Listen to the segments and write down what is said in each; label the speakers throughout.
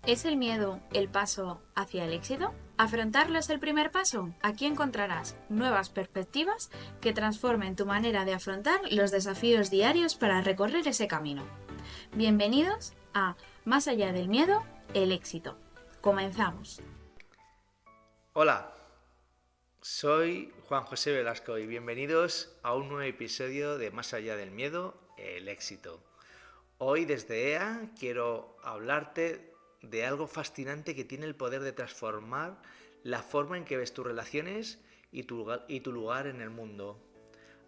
Speaker 1: ¿Es el miedo el paso hacia el éxito? ¿Afrontarlo es el primer paso? Aquí encontrarás nuevas perspectivas que transformen tu manera de afrontar los desafíos diarios para recorrer ese camino. Bienvenidos a Más allá del miedo, el éxito. Comenzamos.
Speaker 2: Hola, soy Juan José Velasco y bienvenidos a un nuevo episodio de Más allá del miedo, el éxito. Hoy desde EA quiero hablarte de algo fascinante que tiene el poder de transformar la forma en que ves tus relaciones y tu lugar en el mundo.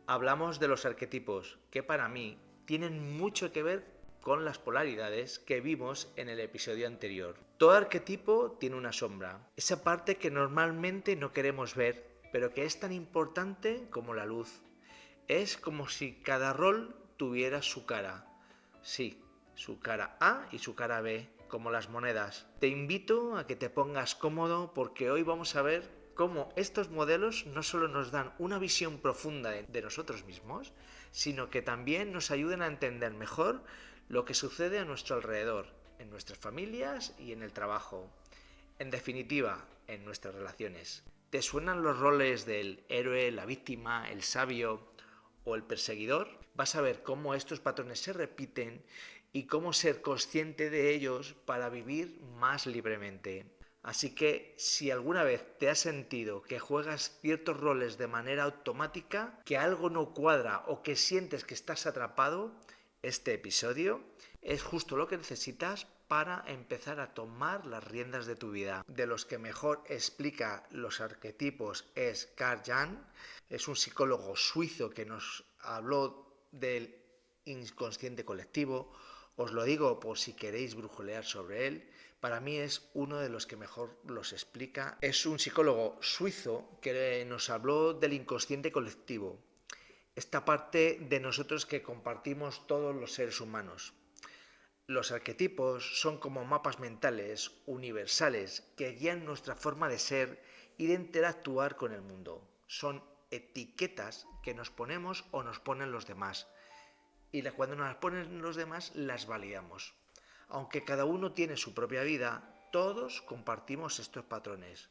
Speaker 2: Hablamos de los arquetipos, que para mí tienen mucho que ver con las polaridades que vimos en el episodio anterior. Todo arquetipo tiene una sombra, esa parte que normalmente no queremos ver, pero que es tan importante como la luz. Es como si cada rol tuviera su cara. Sí, su cara A y su cara B, como las monedas. Te invito a que te pongas cómodo porque hoy vamos a ver cómo estos modelos no solo nos dan una visión profunda de nosotros mismos, sino que también nos ayudan a entender mejor lo que sucede a nuestro alrededor, en nuestras familias y en el trabajo. En definitiva, en nuestras relaciones. ¿Te suenan los roles del héroe, la víctima, el sabio o el perseguidor? Vas a ver cómo estos patrones se repiten y cómo ser consciente de ellos para vivir más libremente. Así que si alguna vez te has sentido que juegas ciertos roles de manera automática, que algo no cuadra o que sientes que estás atrapado, este episodio es justo lo que necesitas para empezar a tomar las riendas de tu vida. De los que mejor explica los arquetipos es Carl Jung, es un psicólogo suizo que nos habló del inconsciente colectivo. Os lo digo por si queréis brujulear sobre él. Para mí es uno de los que mejor los explica. Es un psicólogo suizo que nos habló del inconsciente colectivo, esta parte de nosotros que compartimos todos los seres humanos. Los arquetipos son como mapas mentales universales que guían nuestra forma de ser y de interactuar con el mundo. Son etiquetas que nos ponemos o nos ponen los demás. Y cuando nos las ponen los demás, las validamos. Aunque cada uno tiene su propia vida, todos compartimos estos patrones,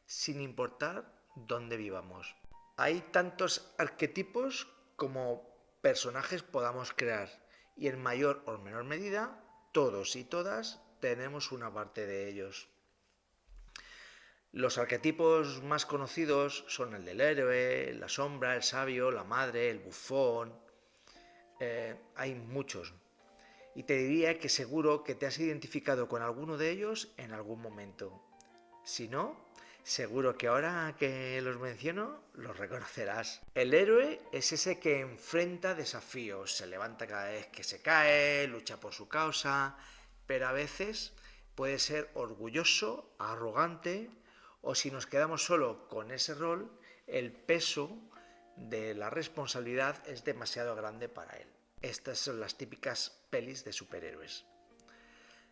Speaker 2: sin importar dónde vivamos. Hay tantos arquetipos como personajes podamos crear y en mayor o menor medida todos y todas tenemos una parte de ellos. Los arquetipos más conocidos son el del héroe, la sombra, el sabio, la madre, el bufón. Hay muchos. Y te diría que seguro que te has identificado con alguno de ellos en algún momento. Si no, seguro que ahora que los menciono, los reconocerás. El héroe es ese que enfrenta desafíos, se levanta cada vez que se cae, lucha por su causa, pero a veces puede ser orgulloso, arrogante, o si nos quedamos solo con ese rol, el peso de la responsabilidad es demasiado grande para él. Estas son las típicas pelis de superhéroes.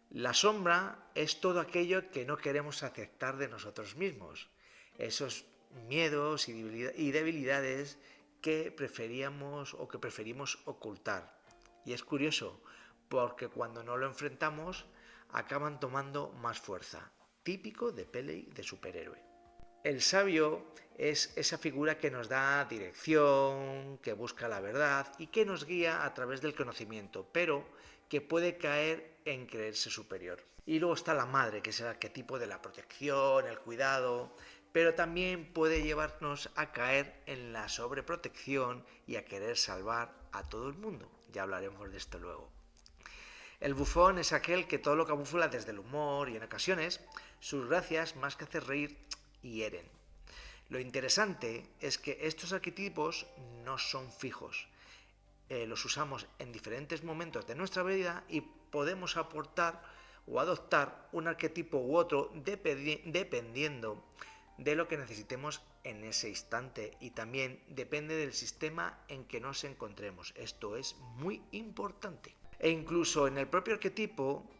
Speaker 2: La sombra es todo aquello que no queremos aceptar de nosotros mismos, esos miedos y debilidades que preferíamos o que preferimos ocultar. Y es curioso, porque cuando no lo enfrentamos acaban tomando más fuerza, típico de peli de superhéroe. El sabio es esa figura que nos da dirección, que busca la verdad y que nos guía a través del conocimiento, pero que puede caer en creerse superior. Y luego está la madre, que es el arquetipo de la protección, el cuidado, pero también puede llevarnos a caer en la sobreprotección y a querer salvar a todo el mundo. Ya hablaremos de esto luego. El bufón es aquel que todo lo camufla desde el humor y en ocasiones sus gracias, más que hacer reír, hieren. Lo interesante es que estos arquetipos no son fijos. Los usamos en diferentes momentos de nuestra vida y podemos aportar o adoptar un arquetipo u otro dependiendo de lo que necesitemos en ese instante y también depende del sistema en que nos encontremos. Esto es muy importante. E incluso en el propio arquetipo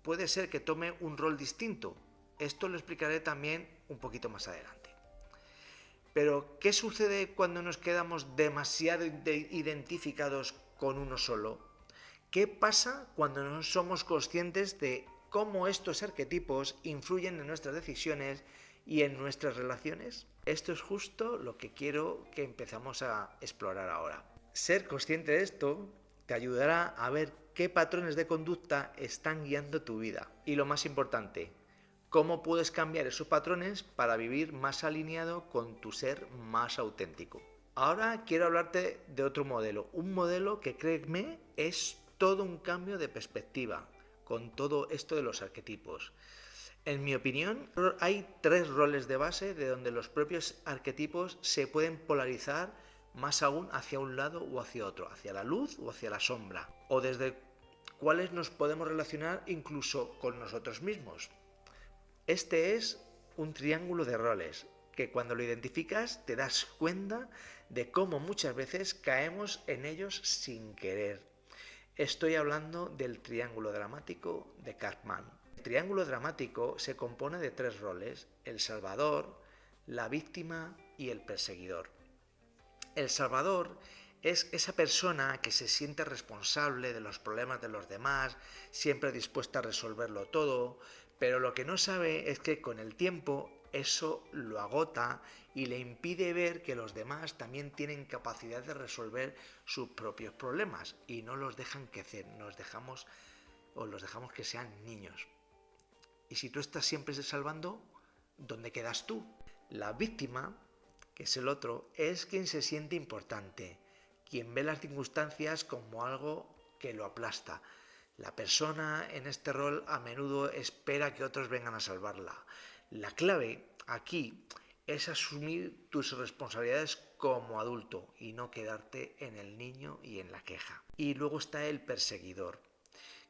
Speaker 2: puede ser que tome un rol distinto. Esto lo explicaré también un poquito más adelante. Pero, ¿qué sucede cuando nos quedamos demasiado identificados con uno solo? ¿Qué pasa cuando no somos conscientes de cómo estos arquetipos influyen en nuestras decisiones y en nuestras relaciones. Esto es justo lo que quiero que empezamos a explorar ahora. Ser consciente de esto te ayudará a ver qué patrones de conducta están guiando tu vida. Y lo más importante, cómo puedes cambiar esos patrones para vivir más alineado con tu ser más auténtico. Ahora quiero hablarte de otro modelo, un modelo que, créeme, es todo un cambio de perspectiva con todo esto de los arquetipos. En mi opinión, hay 3 roles de base de donde los propios arquetipos se pueden polarizar más aún hacia un lado o hacia otro, hacia la luz o hacia la sombra, o desde cuáles nos podemos relacionar incluso con nosotros mismos. Este es un triángulo de roles que cuando lo identificas te das cuenta de cómo muchas veces caemos en ellos sin querer. Estoy hablando del triángulo dramático de Karpman. El triángulo dramático se compone de 3 roles: el salvador, la víctima y el perseguidor. El salvador es esa persona que se siente responsable de los problemas de los demás, siempre dispuesta a resolverlo todo, pero lo que no sabe es que con el tiempo eso lo agota y le impide ver que los demás también tienen capacidad de resolver sus propios problemas y no los dejan crecer, los dejamos que sean niños. Y si tú estás siempre salvando, ¿dónde quedas tú? La víctima, que es el otro, es quien se siente importante, quien ve las circunstancias como algo que lo aplasta. La persona en este rol a menudo espera que otros vengan a salvarla. La clave aquí es asumir tus responsabilidades como adulto y no quedarte en el niño y en la queja. Y luego está el perseguidor,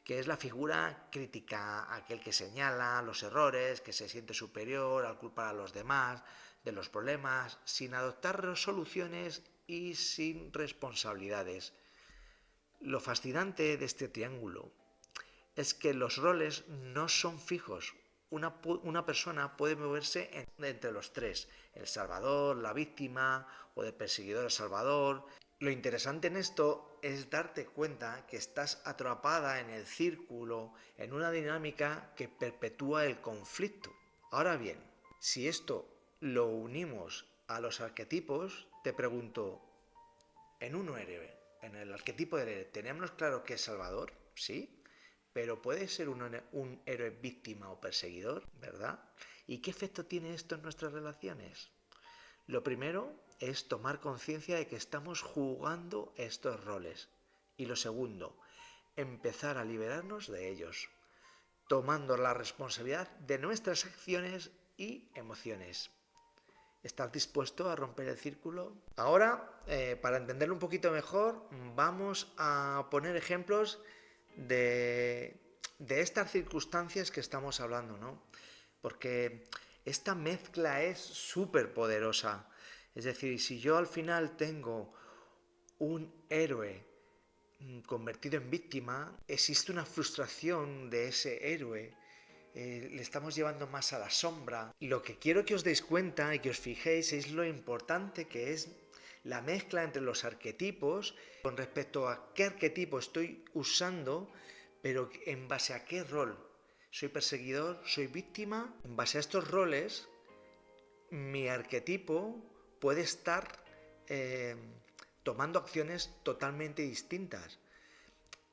Speaker 2: que es la figura crítica, aquel que señala los errores, que se siente superior al culpar a los demás de los problemas, sin adoptar soluciones y sin responsabilidades. Lo fascinante de este triángulo es que los roles no son fijos. Una persona puede moverse entre los 3, el salvador, la víctima o de perseguidor al salvador. Lo interesante en esto es darte cuenta que estás atrapada en el círculo, en una dinámica que perpetúa el conflicto. Ahora bien, si esto lo unimos a los arquetipos, te pregunto, en el arquetipo del héroe, ¿tenemos claro que es salvador? Sí, pero puede ser un héroe víctima o perseguidor, ¿verdad? ¿Y qué efecto tiene esto en nuestras relaciones? Lo primero es tomar conciencia de que estamos jugando estos roles. Y lo segundo, empezar a liberarnos de ellos, tomando la responsabilidad de nuestras acciones y emociones. ¿Estás dispuesto a romper el círculo? Ahora, para entenderlo un poquito mejor, vamos a poner ejemplos de estas circunstancias que estamos hablando, ¿no? Porque esta mezcla es súper poderosa. Es decir, si yo al final tengo un héroe convertido en víctima, existe una frustración de ese héroe. Le estamos llevando más a la sombra. Lo que quiero que os deis cuenta y que os fijéis es lo importante que es la mezcla entre los arquetipos con respecto a qué arquetipo estoy usando, pero en base a qué rol. ¿Soy perseguidor? ¿Soy víctima? En base a estos roles, mi arquetipo puede estar tomando acciones totalmente distintas.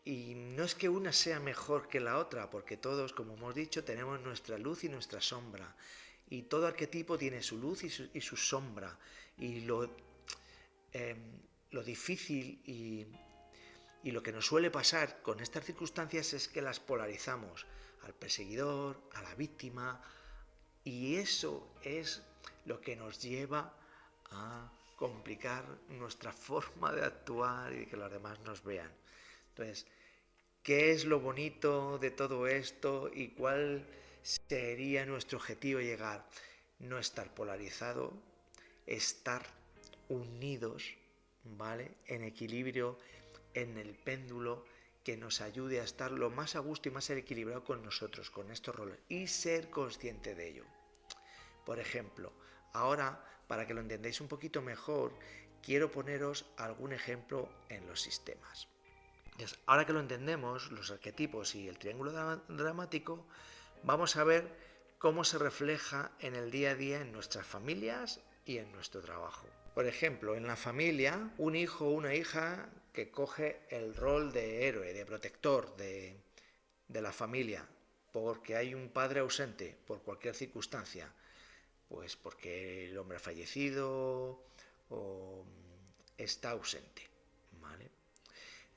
Speaker 2: Y no es que una sea mejor que la otra, porque todos, como hemos dicho, tenemos nuestra luz y nuestra sombra. Y todo arquetipo tiene su luz y su sombra. Y lo difícil y lo que nos suele pasar con estas circunstancias es que las polarizamos al perseguidor, a la víctima, y eso es lo que nos lleva a complicar nuestra forma de actuar y que los demás nos vean. Entonces, ¿qué es lo bonito de todo esto y cuál sería nuestro objetivo llegar? No estar polarizado, estar unidos, ¿vale? En equilibrio, en el péndulo, que nos ayude a estar lo más a gusto y más equilibrado con nosotros, con estos roles, y ser consciente de ello. Por ejemplo, ahora, para que lo entendáis un poquito mejor, quiero poneros algún ejemplo en los sistemas. Ahora que lo entendemos, los arquetipos y el triángulo dramático, vamos a ver cómo se refleja en el día a día en nuestras familias y en nuestro trabajo. Por ejemplo, en la familia, un hijo o una hija que coge el rol de héroe, de protector de la familia, porque hay un padre ausente por cualquier circunstancia, pues porque el hombre ha fallecido o está ausente, ¿vale?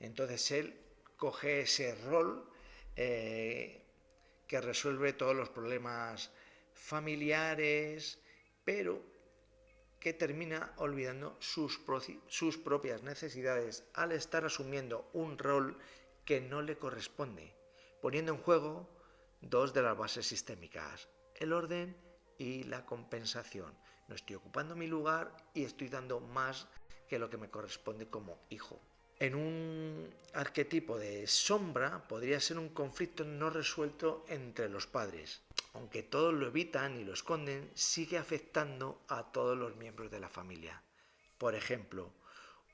Speaker 2: Entonces él coge ese rol que resuelve todos los problemas familiares, pero que termina olvidando sus propias necesidades al estar asumiendo un rol que no le corresponde, poniendo en juego dos de las bases sistémicas, el orden y la compensación. No estoy ocupando mi lugar y estoy dando más que lo que me corresponde como hijo. En un arquetipo de sombra podría ser un conflicto no resuelto entre los padres. Aunque todos lo evitan y lo esconden, sigue afectando a todos los miembros de la familia. Por ejemplo,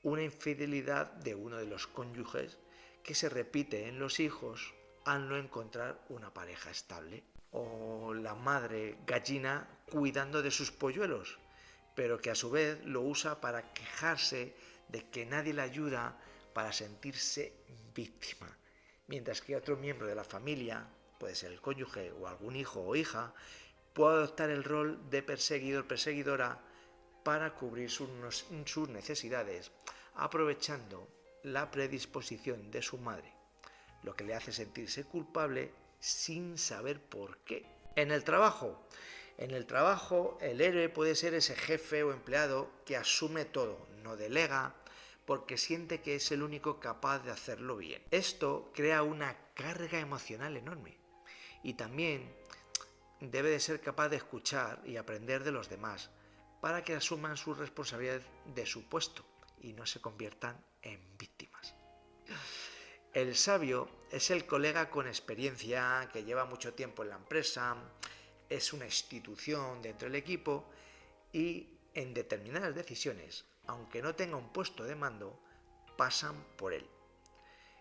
Speaker 2: una infidelidad de uno de los cónyuges que se repite en los hijos al no encontrar una pareja estable. O la madre gallina cuidando de sus polluelos, pero que a su vez lo usa para quejarse de que nadie le ayuda, para sentirse víctima. Mientras que otro miembro de la familia, puede ser el cónyuge o algún hijo o hija, puede adoptar el rol de perseguidora para cubrir sus necesidades, aprovechando la predisposición de su madre, lo que le hace sentirse culpable sin saber por qué. En el trabajo, el héroe puede ser ese jefe o empleado que asume todo, no delega, porque siente que es el único capaz de hacerlo bien. Esto crea una carga emocional enorme y también debe de ser capaz de escuchar y aprender de los demás para que asuman su responsabilidad de su puesto y no se conviertan en víctimas. El sabio es el colega con experiencia que lleva mucho tiempo en la empresa, es una institución dentro del equipo y en determinadas decisiones, aunque no tenga un puesto de mando, pasan por él.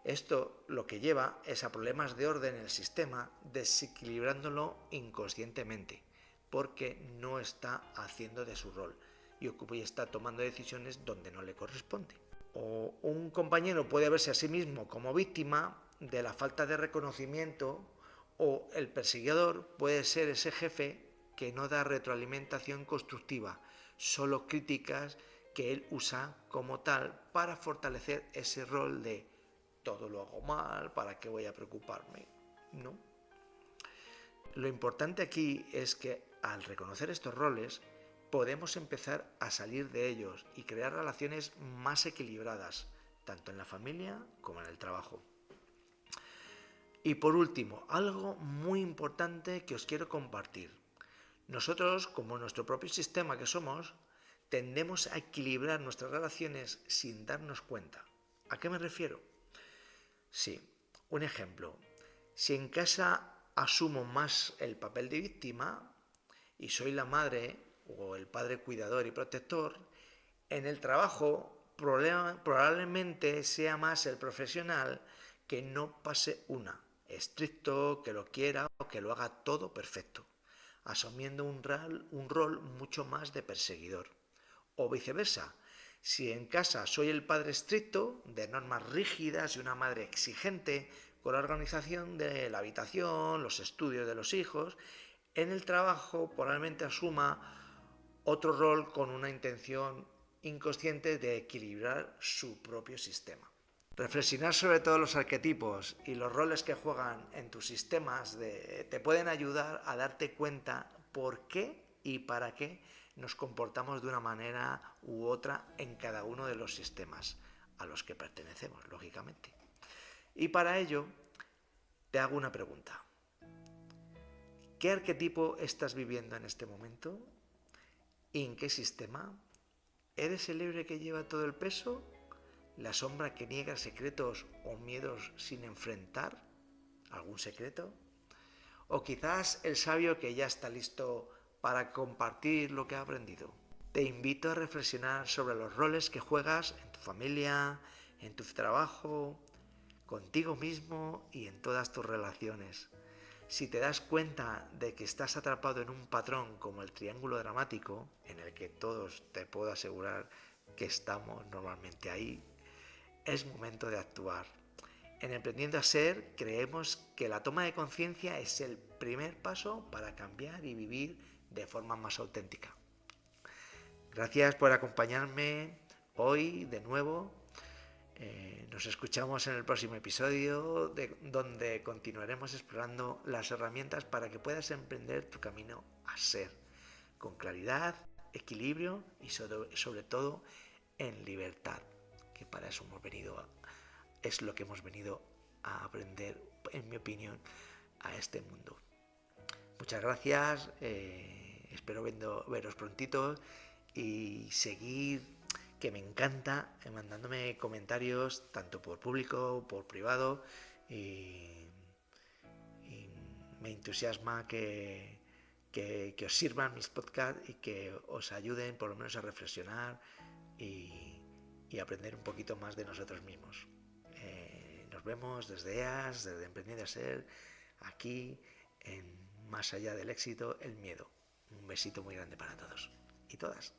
Speaker 2: Esto lo que lleva es a problemas de orden en el sistema, desequilibrándolo inconscientemente, porque no está haciendo de su rol y está tomando decisiones donde no le corresponde. O un compañero puede verse a sí mismo como víctima de la falta de reconocimiento, o el perseguidor puede ser ese jefe que no da retroalimentación constructiva, solo críticas que él usa como tal para fortalecer ese rol de todo lo hago mal, ¿para qué voy a preocuparme? ¿No? Lo importante aquí es que al reconocer estos roles podemos empezar a salir de ellos y crear relaciones más equilibradas, tanto en la familia como en el trabajo. Y por último, algo muy importante que os quiero compartir. Nosotros, como nuestro propio sistema que somos, tendemos a equilibrar nuestras relaciones sin darnos cuenta. ¿A qué me refiero? Sí, un ejemplo. Si en casa asumo más el papel de víctima y soy la madre o el padre cuidador y protector, en el trabajo probablemente sea más el profesional que no pase una, estricto, que lo quiera o que lo haga todo perfecto, asumiendo un rol mucho más de perseguidor. O viceversa, si en casa soy el padre estricto, de normas rígidas y una madre exigente con la organización de la habitación, los estudios de los hijos, en el trabajo probablemente asuma otro rol con una intención inconsciente de equilibrar su propio sistema. Reflexionar sobre todos los arquetipos y los roles que juegan en tus sistemas te pueden ayudar a darte cuenta por qué y para qué nos comportamos de una manera u otra en cada uno de los sistemas a los que pertenecemos, lógicamente. Y para ello, te hago una pregunta. ¿Qué arquetipo estás viviendo en este momento? ¿Y en qué sistema? ¿Eres el héroe que lleva todo el peso? ¿La sombra que niega secretos o miedos sin enfrentar algún secreto? ¿O quizás el sabio que ya está listo para compartir lo que ha aprendido? Te invito a reflexionar sobre los roles que juegas en tu familia, en tu trabajo, contigo mismo y en todas tus relaciones. Si te das cuenta de que estás atrapado en un patrón como el triángulo dramático, en el que todos te puedo asegurar que estamos normalmente ahí, es momento de actuar. En Emprendiendo a Ser creemos que la toma de conciencia es el primer paso para cambiar y vivir de forma más auténtica. Gracias por acompañarme hoy de nuevo. Nos escuchamos en el próximo episodio donde continuaremos explorando las herramientas para que puedas emprender tu camino a ser con claridad, equilibrio y sobre todo en libertad, que para eso es lo que hemos venido a aprender, en mi opinión, a este mundo. Muchas gracias, espero veros prontito y seguir, que me encanta, mandándome comentarios tanto por público, por privado, y me entusiasma que os sirvan mis podcasts y que os ayuden por lo menos a reflexionar y aprender un poquito más de nosotros mismos. Nos vemos desde EAS, desde Emprendiendo a Ser, aquí en Más allá del éxito, el miedo. Un besito muy grande para todos y todas.